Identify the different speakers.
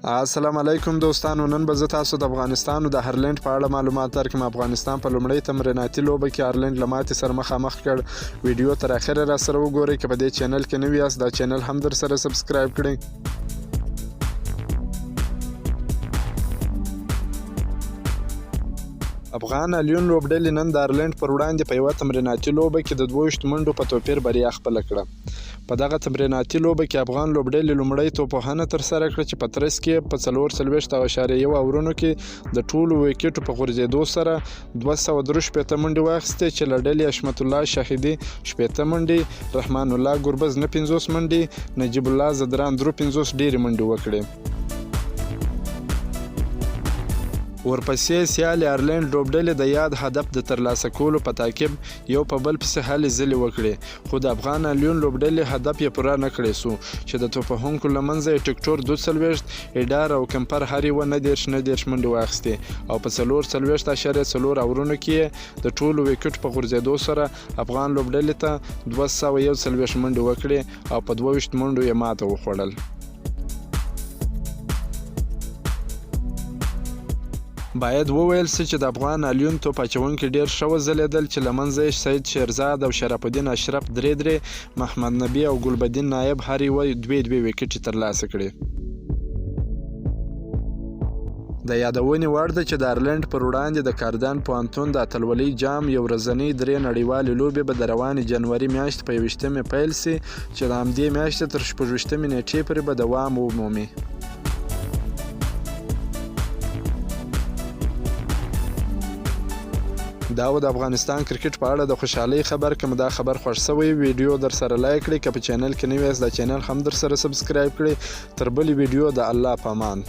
Speaker 1: السلام علیکم دوستانو، نن به زه تاسو د افغانستان او د هالند په اړه معلومات درکړم. افغانستان په لومړۍ تمریناتي لوبه کې هالند له ماتې سره مخامخ کړ. ویډیو تر اخره را سره وګورئ. که په دې چینل کې نوي یاست دا چینل هم در سره سبسکرایب کړئ. افغان الیون لوبډلې نن د آیرلند پر وړاندې په یوه تمریناتي لوبه کې د 22 منډو په توپیر بریا خپله کړه. په دغه تمریناتي لوبه کې افغان لوبډلې لومړی توپوهنه ترسره کړه چې په ترڅ کې په 44.1 اورونو کې د ټولو ویکټو په غورځېدو سره 263 منډې واخیستې چې له ډلې حشمت الله شاهدي 60 منډې، رحمان الله ګربز 50 منډې، نجیب الله زدران 53 ډېرې منډې وکړې. ورپسې سیال آیرلند لوبډلې د یاد هدف د ترلاسه کولو په تعقیب یو په بل پسې هلې ځلې وکړې، خو د افغان الیون لوبډلې هدف یې پوره نه کړی سو چې د توپوهونکو له منځه یې ټکټور 42 ایډار او کمپر هر یوه 19 منډې واخیستې او په 44.4 اورونو کې د ټولو ویکټو په غورځېدو سره افغان لوبډلې ته 241 منډې وکړې او په 22 منډو یې ماته وخوړل. باید وویل سي چې د افغان الیون توپ اچونکي ډېر ښه وځلېدل چې له منځه یې سید شیرزاد او شرف الدین اشرف 3 محمد نبي او ګلبدین نایب هر یوه 2 ویکټې ترلاسه کړې. د یادونې وړ ده چې د آیرلند پر وړاندې د کاردان پوهنتون د اتلولۍ جام یو ورځنۍ 3 نړیوالې لوبې به د روانې جنوري میاشتې په 21 پیل سي چې د همدې میاشتې تر 26 نیټې پورې به دوام ومومي. دا و د افغانستان کرکټ په اړه د خوشحالۍ خبر. که مو دا خبر خوښ شوی ویډیو در سره لایک کړئ. که په چینل کې نوي یاست دا چینل هم در سره سبسکرایب کړئ. تر بلې ویډیو د الله په امان.